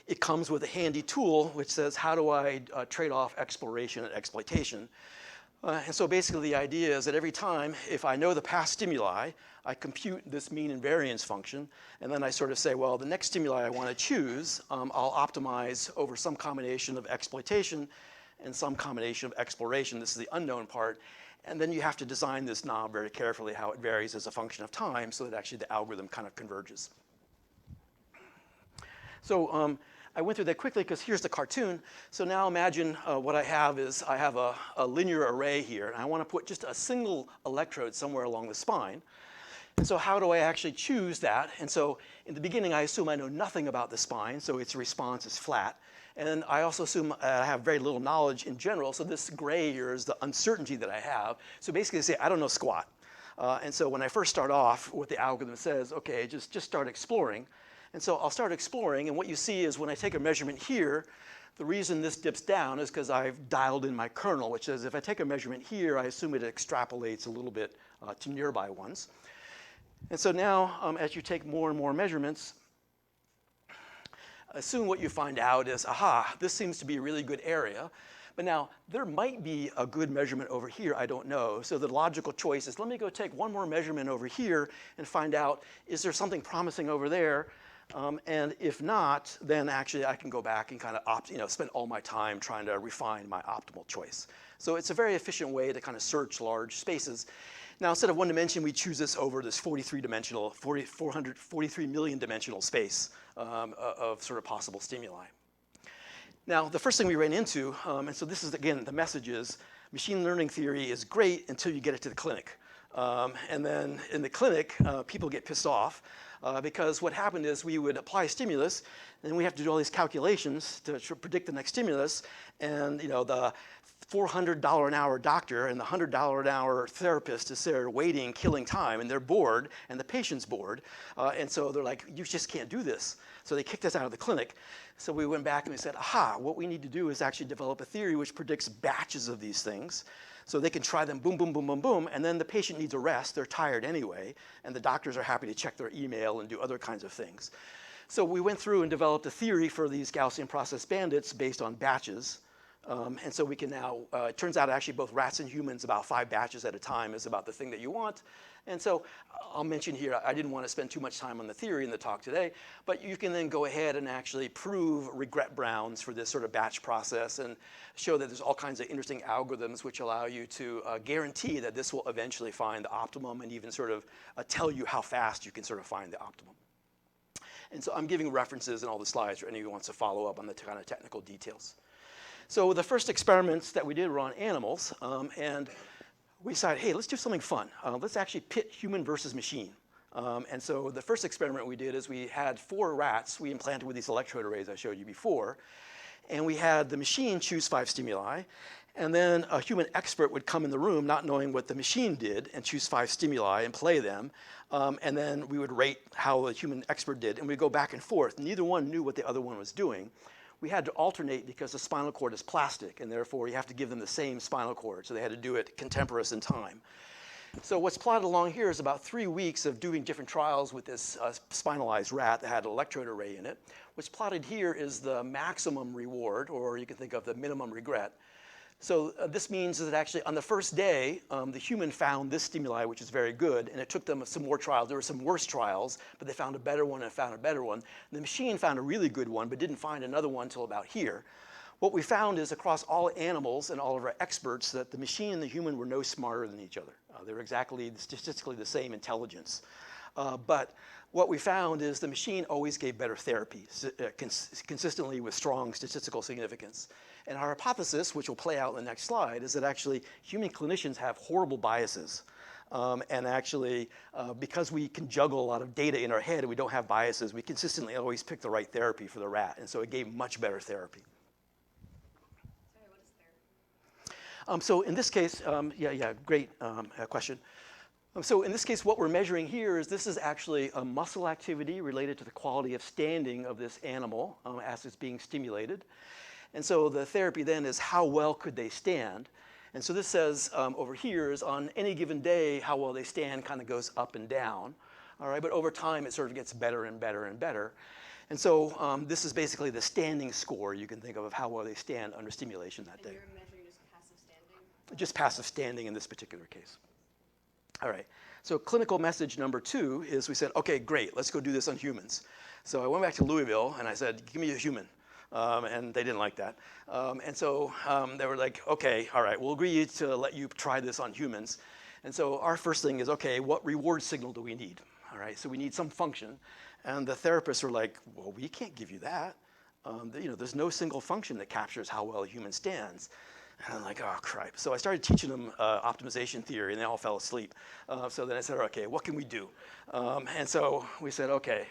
it comes with a handy tool which says how do I trade off exploration and exploitation. And so basically the idea is that every time, if I know the past stimuli, I compute this mean and variance function, and then I sort of say, well, the next stimuli I want to choose, I'll optimize over some combination of exploitation and some combination of exploration. This is the unknown part. And then you have to design this knob very carefully, how it varies as a function of time, so that actually the algorithm kind of converges. So I went through that quickly because here's the cartoon. So now imagine what I have is I have a linear array here, and I want to put just a single electrode somewhere along the spine. And so how do I actually choose that? And so in the beginning, I assume I know nothing about the spine, so its response is flat. And I also assume I have very little knowledge in general, so this gray here is the uncertainty that I have. So basically, I say I don't know squat. And so when I first start off, what the algorithm says, okay, just start exploring. And so I'll start exploring, and what you see is when I take a measurement here, the reason this dips down is because I've dialed in my kernel, which says if I take a measurement here, I assume it extrapolates a little bit to nearby ones. And so now, as you take more and more measurements, soon what you find out is, aha, this seems to be a really good area. But now, there might be a good measurement over here, I don't know. So the logical choice is, let me go take one more measurement over here and find out, is there something promising over there? And if not, then actually I can go back and kind of spend all my time trying to refine my optimal choice. So it's a very efficient way to kind of search large spaces. Now, instead of one dimension, we choose this over this 443 million dimensional space of sort of possible stimuli. Now, the first thing we ran into, and so this is, again, the message is, machine learning theory is great until you get it to the clinic. And then in the clinic, people get pissed off because what happened is we would apply stimulus, and then we have to do all these calculations to predict the next stimulus, and the $400 an hour doctor and the $100 an hour therapist is there waiting, killing time, and they're bored, and the patient's bored. And so they're like, you just can't do this. So they kicked us out of the clinic. So we went back and we said, aha, what we need to do is actually develop a theory which predicts batches of these things. So they can try them boom, boom, boom, boom, boom, and then the patient needs a rest. They're tired anyway, and the doctors are happy to check their email and do other kinds of things. So we went through and developed a theory for these Gaussian process bandits based on batches. And so we can now, it turns out actually both rats and humans, about 5 batches at a time is about the thing that you want. And so I'll mention here, I didn't want to spend too much time on the theory in the talk today, but you can then go ahead and actually prove regret bounds for this sort of batch process and show that there's all kinds of interesting algorithms which allow you to guarantee that this will eventually find the optimum and even sort of tell you how fast you can sort of find the optimum. And so I'm giving references in all the slides for anyone who wants to follow up on the kind of technical details. So the first experiments that we did were on animals, and we decided, hey, let's do something fun. Let's actually pit human versus machine. And so the first experiment we did is we had 4 rats we implanted with these electrode arrays I showed you before, and we had the machine choose 5 stimuli, and then a human expert would come in the room not knowing what the machine did and choose 5 stimuli and play them, and then we would rate how the human expert did, and we'd go back and forth. Neither one knew what the other one was doing. We had to alternate because the spinal cord is plastic, and therefore you have to give them the same spinal cord, so they had to do it contemporaneous in time. So what's plotted along here is about 3 weeks of doing different trials with this spinalized rat that had an electrode array in it. What's plotted here is the maximum reward, or you can think of the minimum regret. So this means that actually on the first day, the human found this stimuli, which is very good, and it took them some more trials. There were some worse trials, but they found a better one and found a better one. And the machine found a really good one, but didn't find another one until about here. What we found is across all animals and all of our experts that the machine and the human were no smarter than each other. They were exactly statistically the same intelligence. But what we found is the machine always gave better therapy, consistently with strong statistical significance. And our hypothesis, which will play out in the next slide, is that actually human clinicians have horrible biases. And actually, because we can juggle a lot of data in our head and we don't have biases, we consistently always pick the right therapy for the rat. And so it gave much better therapy. Sorry, what is therapy? So in this case, great question. So in this case, what we're measuring here is this is actually a muscle activity related to the quality of standing of this animal as it's being stimulated. And so the therapy then is how well could they stand. And so this says over here is on any given day, how well they stand kind of goes up and down. All right, but over time, it sort of gets better and better and better. And so this is basically the standing score you can think of how well they stand under stimulation that And day. you're measuring just passive standing? Just passive standing in this particular case. All right, so clinical message number 2 is we said, okay, great, let's go do this on humans. So I went back to Louisville and I said, give me a human. And they didn't like that. And so they were like, okay, all right, we'll agree to let you try this on humans. And so our first thing is, okay, what reward signal do we need? All right, so we need some function. And the therapists were like, well, we can't give you that. There's no single function that captures how well a human stands. And I'm like, oh, crap. So I started teaching them optimization theory, and they all fell asleep. So then I said, okay, what can we do? And so we said, okay,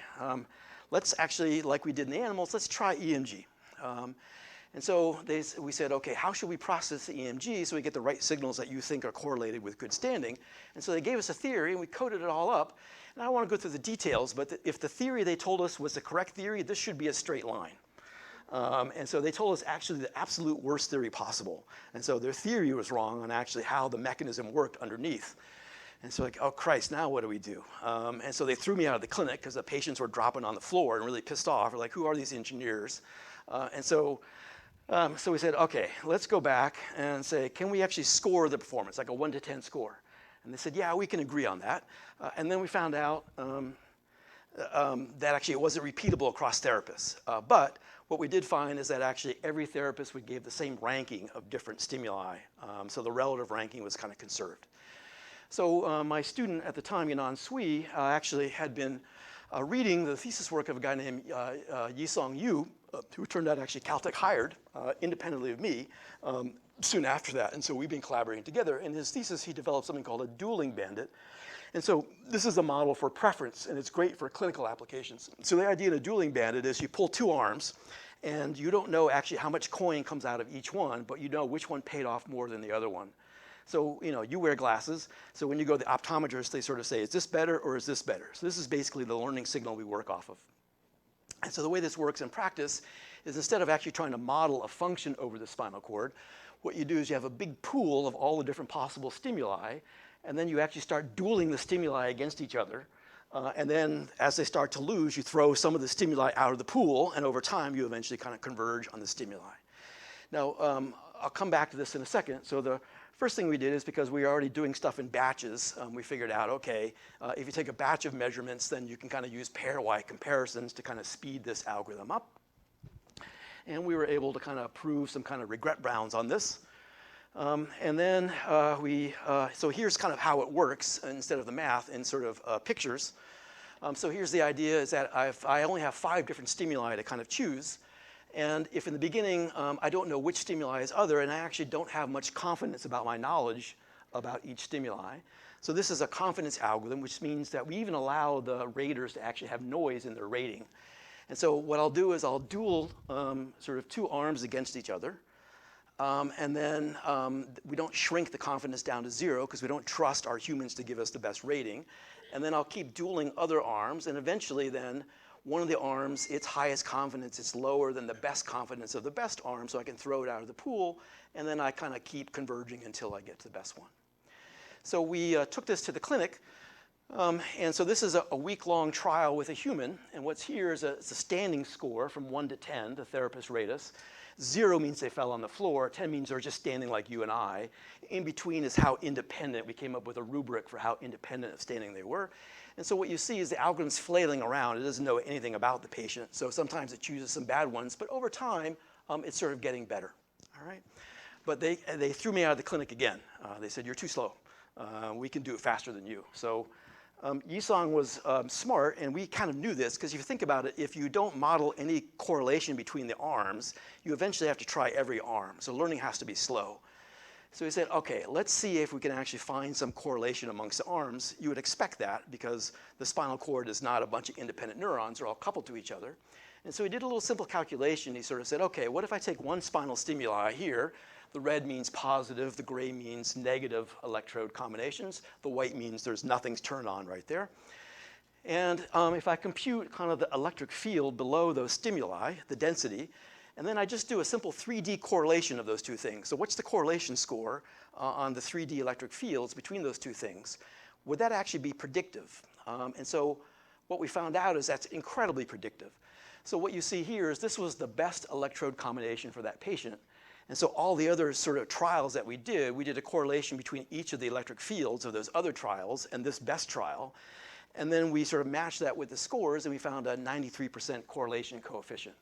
let's actually, like we did in the animals, let's try EMG. And so we said, okay, how should we process the EMG so we get the right signals that you think are correlated with good standing? And so they gave us a theory, and we coded it all up. And I don't want to go through the details, but if the theory they told us was the correct theory, this should be a straight line. And so they told us actually the absolute worst theory possible. And so their theory was wrong on actually how the mechanism worked underneath. And so like, oh Christ, now what do we do? And so they threw me out of the clinic because the patients were dropping on the floor and really pissed off. We're like, who are these engineers? So we said, okay, let's go back and say, can we actually score the performance, like a 1 to 10 score? And they said, yeah, we can agree on that. And then we found out that actually it wasn't repeatable across therapists. But what we did find is that actually every therapist would give the same ranking of different stimuli. So the relative ranking was kind of conserved. So my student at the time, Yanan Sui, actually had been reading the thesis work of a guy named Yisong Yu, who turned out actually Caltech hired independently of me soon after that. And so we've been collaborating together. In his thesis, he developed something called a dueling bandit. And so this is a model for preference, and it's great for clinical applications. So the idea of a dueling bandit is you pull 2 arms, and you don't know actually how much coin comes out of each one, but you know which one paid off more than the other one. So, you wear glasses. So when you go to the optometrist, they sort of say, is this better or is this better? So this is basically the learning signal we work off of. And so the way this works in practice is instead of actually trying to model a function over the spinal cord, what you do is you have a big pool of all the different possible stimuli, and then you actually start dueling the stimuli against each other. And then as they start to lose, you throw some of the stimuli out of the pool, and over time, you eventually kind of converge on the stimuli. Now, I'll come back to this in a second. So the first thing we did is because we were already doing stuff in batches, we figured out, okay, if you take a batch of measurements, then you can kind of use pairwise comparisons to kind of speed this algorithm up. And we were able to kind of prove some kind of regret bounds on this. And then so here's kind of how it works instead of the math in sort of pictures. So here's the idea is that I only have 5 different stimuli to kind of choose. And if in the beginning I don't know which stimuli is other, and I actually don't have much confidence about my knowledge about each stimuli. So this is a confidence algorithm, which means that we even allow the raters to actually have noise in their rating. And so what I'll do is I'll duel sort of 2 arms against each other. And then we don't shrink the confidence down to 0 because we don't trust our humans to give us the best rating. And then I'll keep dueling other arms, and eventually then one of the arms, its highest confidence is lower than the best confidence of the best arm, so I can throw it out of the pool, and then I kind of keep converging until I get to the best one. So we took this to the clinic, and so this is a week-long trial with a human, and what's here is it's a standing score from 1 to 10, the therapists rate us. 0 means they fell on the floor, 10 means they're just standing like you and I. In between is how independent. We came up with a rubric for how independent of standing they were. And so what you see is the algorithm's flailing around. It doesn't know anything about the patient, so sometimes it chooses some bad ones, but over time, it's sort of getting better, all right? But they threw me out of the clinic again. They said, you're too slow. We can do it faster than you. So Yisong was smart, and we kind of knew this, because if you think about it, if you don't model any correlation between the arms, you eventually have to try every arm. So learning has to be slow. So he said, okay, let's see if we can actually find some correlation amongst the arms. You would expect that, because the spinal cord is not a bunch of independent neurons. They're all coupled to each other. And so he did a little simple calculation. He sort of said, okay, what if I take one spinal stimuli here? The red means positive, the gray means negative electrode combinations. The white means there's nothing's turned on right there. And if I compute kind of the electric field below those stimuli, the density, and then I just do a simple 3D correlation of those two things. So what's the correlation score on the 3D electric fields between those two things? Would that actually be predictive? And so what we found out is that's incredibly predictive. So what you see here is this was the best electrode combination for that patient. And so all the other sort of trials that we did a correlation between each of the electric fields of those other trials and this best trial. And then we sort of matched that with the scores, and we found a 93% correlation coefficient.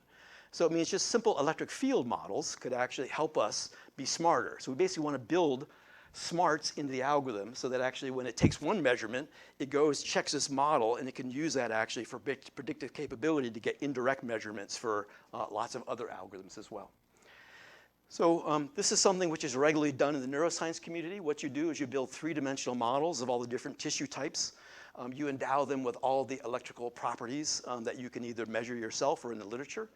So it means just simple electric field models could actually help us be smarter. So we basically want to build smarts into the algorithm so that actually when it takes one measurement, it goes, checks this model, and it can use that actually for predictive capability to get indirect measurements for lots of other algorithms as well. So this is something which is regularly done in the neuroscience community. What you do is you build three-dimensional models of all the different tissue types. You endow them with all the electrical properties that you can either measure yourself or in the literature.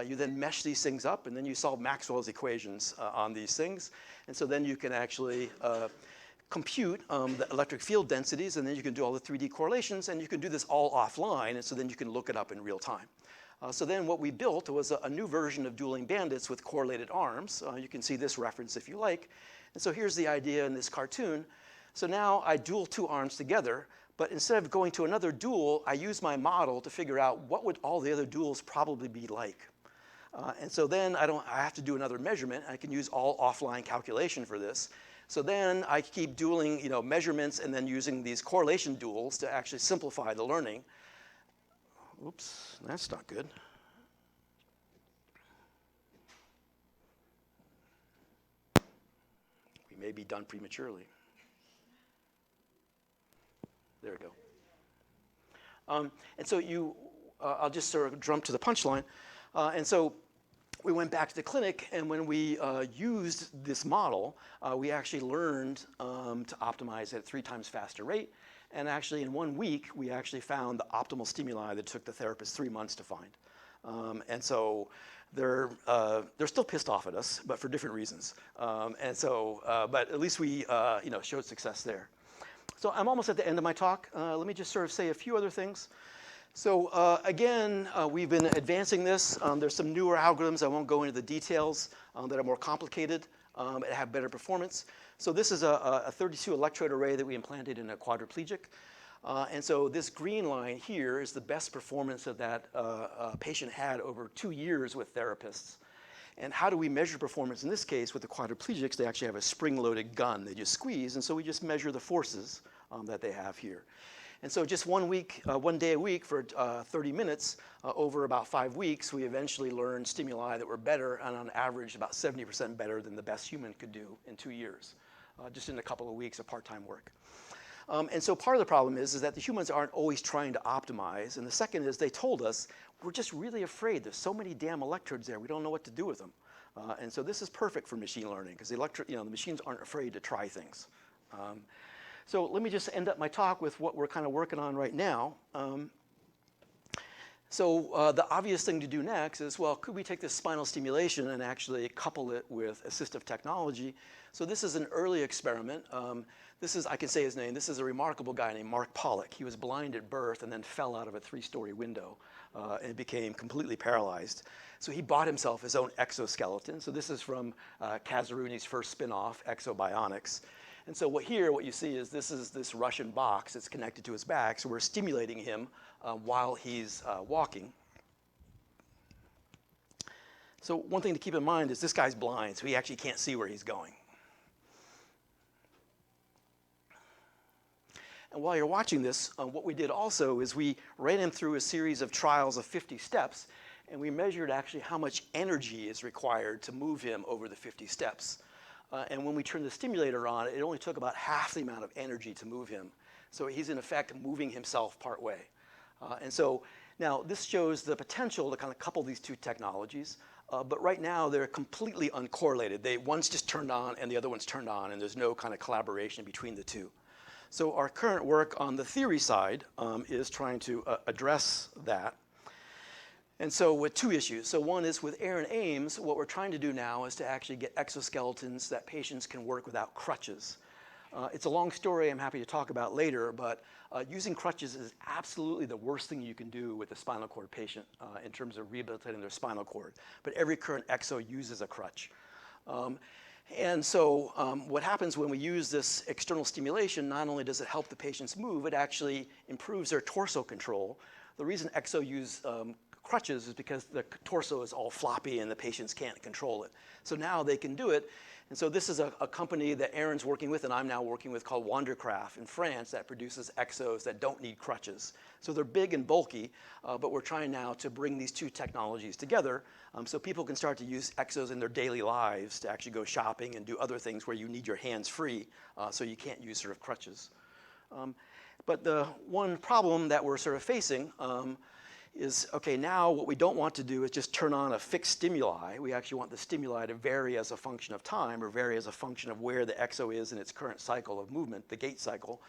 You then mesh these things up, and then you solve Maxwell's equations on these things. And so then you can actually compute the electric field densities, and then you can do all the 3D correlations, and you can do this all offline, and so then you can look it up in real time. So then what we built was a new version of Dueling Bandits with correlated arms. You can see this reference if you like. And so here's the idea in this cartoon. So now I duel two arms together, but instead of going to another duel, I use my model to figure out what would all the other duels probably be like. And so then I have to do another measurement. I can use all offline calculation for this. So then I keep dueling, measurements and then using these correlation duels to actually simplify the learning. Oops, that's not good. We may be done prematurely. There we go. And so I'll just sort of jump to the punchline. And so we went back to the clinic, and when we used this model, we actually learned to optimize at a 3 times faster rate. And actually, in 1 week, we actually found the optimal stimuli that took the therapist 3 months to find. And so they're still pissed off at us, but for different reasons. And so, but at least we showed success there. So I'm almost at the end of my talk. Let me just sort of say a few other things. So again, we've been advancing this. There's some newer algorithms. I won't go into the details that are more complicated and have better performance. So this is a 32 electrode array that we implanted in a quadriplegic. And so this green line here is the best performance that patient had over 2 years with therapists. And how do we measure performance in this case with the quadriplegics? They actually have a spring-loaded gun. They just squeeze, and so we just measure the forces that they have here. And so just 1 day a week for 30 minutes, over about 5 weeks, we eventually learned stimuli that were better, and on average about 70% better than the best human could do in 2 years, just in a couple of weeks of part-time work. And so part of the problem is that the humans aren't always trying to optimize, and the second is they told us, we're just really afraid. There's so many damn electrodes there, we don't know what to do with them. And so this is perfect for machine learning, because the machines aren't afraid to try things. So let me just end up my talk with what we're kind of working on right now. So the obvious thing to do next is, well, could we take this spinal stimulation and actually couple it with assistive technology? So this is an early experiment. This is, I can say his name, this is a remarkable guy named Mark Pollock. He was blind at birth and then fell out of a 3-story window and became completely paralyzed. So he bought himself his own exoskeleton. So this is from Kazaruni's first spin-off, Exobionics. And so what you see is this Russian box that's connected to his back. So we're stimulating him while he's walking. So one thing to keep in mind is this guy's blind, so he actually can't see where he's going. And while you're watching this, what we did also is we ran him through a series of trials of 50 steps, and we measured actually how much energy is required to move him over the 50 steps. And when we turned the stimulator on, it only took about half the amount of energy to move him. So he's in effect moving himself part way. And so now this shows the potential to kind of couple these two technologies. But right now they're completely uncorrelated. One's just turned on and the other one's turned on, and there's no kind of collaboration between the two. So our current work on the theory side is trying to address that. And so with two issues. So one is with Aaron Ames, what we're trying to do now is to actually get exoskeletons that patients can work without crutches. It's a long story I'm happy to talk about later, but using crutches is absolutely the worst thing you can do with a spinal cord patient in terms of rehabilitating their spinal cord. But every current exo uses a crutch. And so what happens when we use this external stimulation, not only does it help the patients move, it actually improves their torso control. The reason exo use crutches is because the torso is all floppy and the patients can't control it. So now they can do it. And so this is a company that Aaron's working with and I'm now working with called Wandercraft in France that produces exos that don't need crutches. So they're big and bulky, but we're trying now to bring these two technologies together so people can start to use exos in their daily lives to actually go shopping and do other things where you need your hands free, so you can't use sort of crutches. But the one problem that we're sort of facing is, okay, now what we don't want to do is just turn on a fixed stimuli. We actually want the stimuli to vary as a function of time or vary as a function of where the exo is in its current cycle of movement, the gait cycle.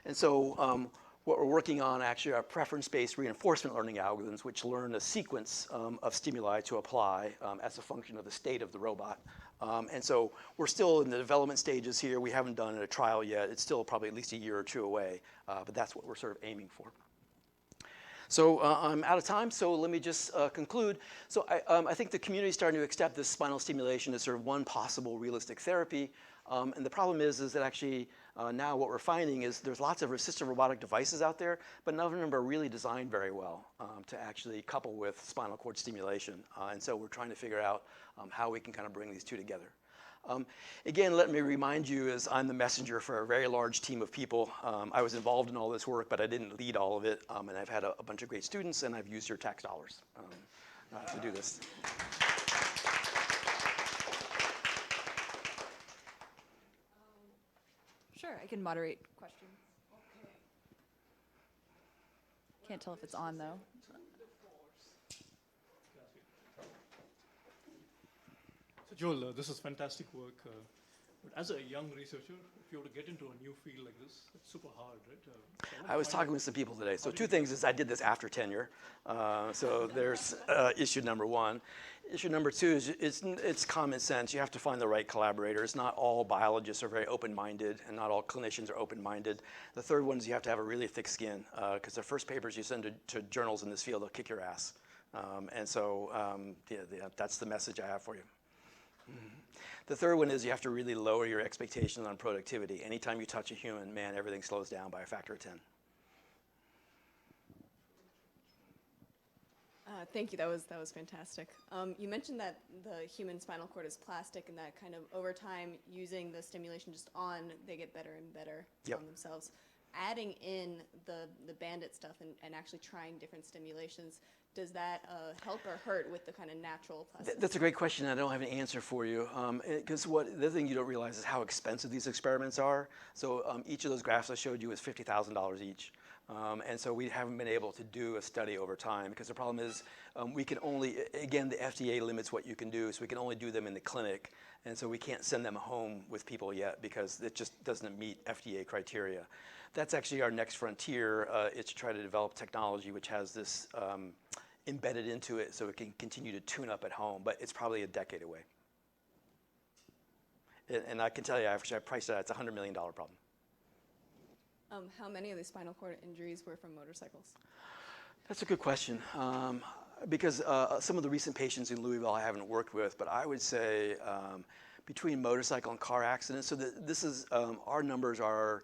And so what we're working on actually are preference-based reinforcement learning algorithms which learn a sequence of stimuli to apply as a function of the state of the robot. And so we're still in the development stages here. We haven't done a trial yet. It's still probably at least a year or two away, but that's what we're sort of aiming for. So I'm out of time, so let me just conclude. So I think the community is starting to accept this spinal stimulation as sort of one possible realistic therapy. And the problem is that actually now what we're finding is there's lots of assistive robotic devices out there, but none of them are really designed very well to actually couple with spinal cord stimulation. And so we're trying to figure out how we can kind of bring these two together. Again, let me remind you, as I'm the messenger for a very large team of people. I was involved in all this work, but I didn't lead all of it. And I've had a bunch of great students, and I've used your tax dollars to do this. Sure, I can moderate questions. Can't tell if it's on, though. So Joel, this is fantastic work. But as a young researcher, if you were to get into a new field like this, it's super hard, right? So I was talking with some people today. So two things is I did this after tenure. So there's issue number one. Issue number two is it's common sense. You have to find the right collaborators. Not all biologists are very open-minded, and not all clinicians are open-minded. The third one is you have to have a really thick skin, because the first papers you send to journals in this field, they'll kick your ass. And so that's the message I have for you. The third one is you have to really lower your expectations on productivity. Anytime you touch a human, man, everything slows down by a factor of 10. Thank you. That was fantastic. You mentioned that the human spinal cord is plastic, and that kind of over time, using the stimulation just on, they get better and better Yep. on themselves. Adding in the Bandit stuff and actually trying different stimulations, does that help or hurt with the kind of natural plastic? That's a great question. I don't have an answer for you, because the thing you don't realize is how expensive these experiments are. So each of those graphs I showed you is $50,000 each. And so we haven't been able to do a study over time, because the problem is we can only, again, the FDA limits what you can do, so we can only do them in the clinic. And so we can't send them home with people yet because it just doesn't meet FDA criteria. That's actually our next frontier, is to try to develop technology which has this embedded into it so it can continue to tune up at home, but it's probably a decade away. And I can tell you, actually I priced it out, it's a $100 million problem. How many of the spinal cord injuries were from motorcycles? That's a good question, because some of the recent patients in Louisville I haven't worked with, but I would say between motorcycle and car accidents, so this is, our numbers are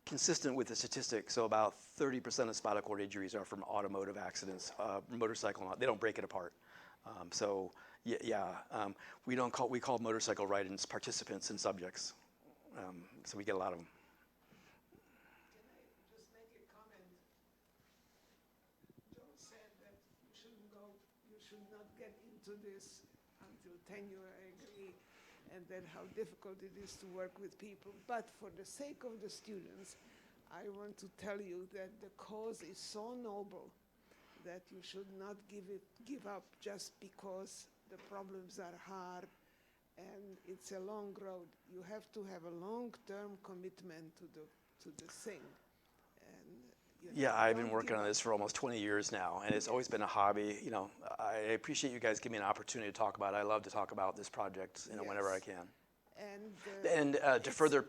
consistent with the statistics, so about 30% of spinal cord injuries are from automotive accidents, motorcycle, they don't break it apart. So we call motorcycle ride-ins participants and subjects, so we get a lot of them. This until tenure, I agree, and then how difficult it is to work with people. But for the sake of the students, I want to tell you that the cause is so noble that you should not give up just because the problems are hard and it's a long road. You have to have a long-term commitment to the thing. And, you know, Yeah, I've been don't working give on up. this for almost 20 years now, and it's always been a hobby. You know, I appreciate you guys giving me an opportunity to talk about it. I love to talk about this project, you know, whenever I Yes. can. And And to further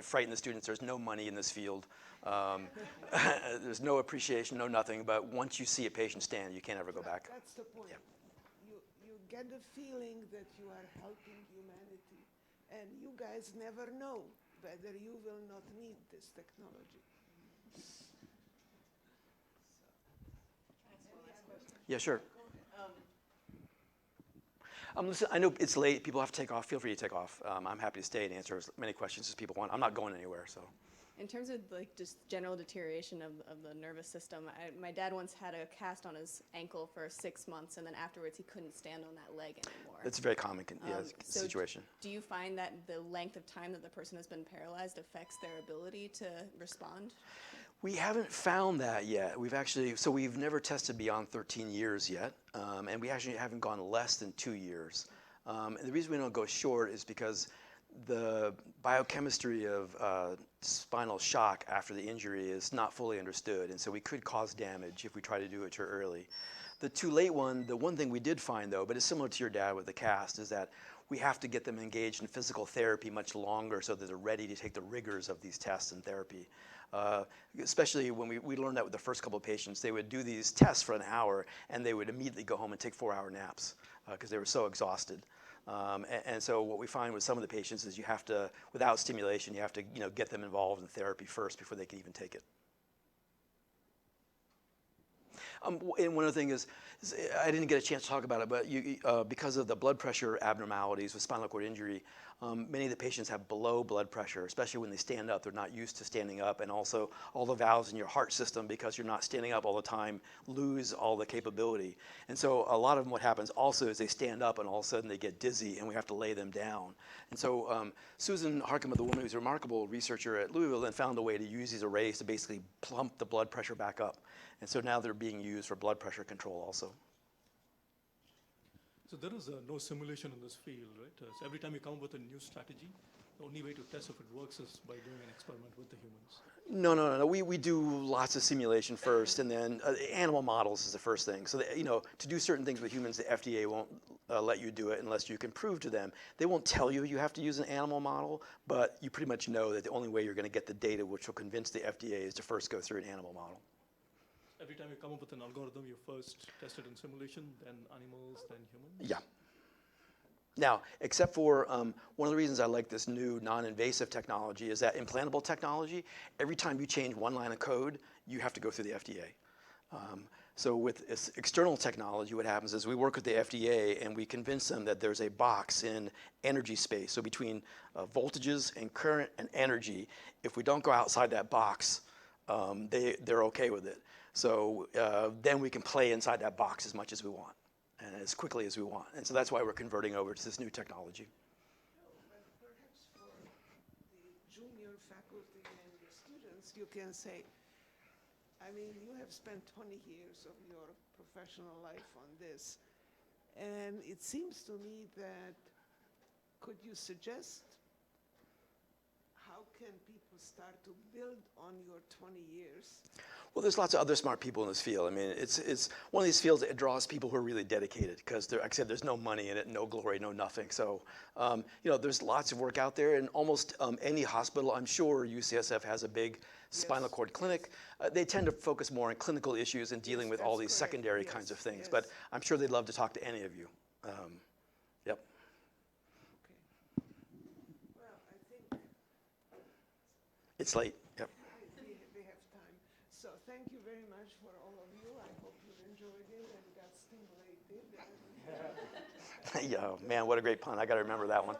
frighten the students, there's no money in this field. There's no appreciation, no nothing. But once you see a patient stand, you can't ever go back. that's the point. Yeah. You get the feeling that you are helping humanity, and you guys never know whether you will not need this technology. Yeah, sure. Listen, I know it's late. People have to take off. Feel free to take off. I'm happy to stay and answer as many questions as people want. I'm not going anywhere, so. In terms of like just general deterioration of the nervous system, my dad once had a cast on his ankle for 6 months, and then afterwards he couldn't stand on that leg anymore. It's a very common So situation. do you find that the length of time that the person has been paralyzed affects their ability to respond? We haven't found that yet. We've never tested beyond 13 years yet, and we actually haven't gone less than 2 years. And the reason we don't go short is because the biochemistry of spinal shock after the injury is not fully understood, and so we could cause damage if we try to do it too early. The too late one, the one thing we did find though, but it's similar to your dad with the cast, is that we have to get them engaged in physical therapy much longer so that they're ready to take the rigors of these tests and therapy. Especially when we learned that with the first couple of patients, they would do these tests for an hour and they would immediately go home and take 4-hour naps because they were so exhausted. And so what we find with some of the patients is you have to, without stimulation, you have to get them involved in therapy first before they can even take it. And one other thing is I didn't get a chance to talk about it, but because of the blood pressure abnormalities with spinal cord injury, many of the patients have below blood pressure, especially when they stand up. They're not used to standing up, and also all the valves in your heart system, because you're not standing up all the time, lose all the capability. And so a lot of them, what happens also is they stand up and all of a sudden they get dizzy and we have to lay them down. And so Susan Harkema, the woman who's a remarkable researcher at Louisville, then found a way to use these arrays to basically plump the blood pressure back up. And so now they're being used for blood pressure control also. So there is no simulation in this field, right? So every time you come up with a new strategy, the only way to test if it works is by doing an experiment with the humans. No. We do lots of simulation first, and then animal models is the first thing. So that, to do certain things with humans, the FDA won't let you do it unless you can prove to them. They won't tell you you have to use an animal model, but you pretty much know that the only way you're going to get the data which will convince the FDA is to first go through an animal model. Every time you come up with an algorithm, you first test it in simulation, then animals, then humans? Yeah. Now, except for one of the reasons I like this new non-invasive technology is that implantable technology, every time you change one line of code, you have to go through the FDA. So with external technology, what happens is we work with the FDA and we convince them that there's a box in energy space. So between voltages and current and energy, if we don't go outside that box, they're okay with it. So then we can play inside that box as much as we want and as quickly as we want. And so that's why we're converting over to this new technology. But perhaps for the junior faculty and the students, you can say, I mean, you have spent 20 years of your professional life on this, and it seems to me that could you suggest how can people start to build on your 20 years? Well, there's lots of other smart people in this field. I mean, it's one of these fields that draws people who are really dedicated because, like I said, there's no money in it, no glory, no nothing. So, there's lots of work out there, and almost any hospital, I'm sure UCSF has a big spinal cord clinic. They tend to focus more on clinical issues and dealing with all these That's correct. secondary Yes, kinds of things. yes. But I'm sure they'd love to talk to any of you. Yep. Okay. Well, I think It's late. Yep. we have time. So thank you very much for all of you. I hope you enjoyed it and got stimulated. Yeah, man, what a great pun. I got to remember that one.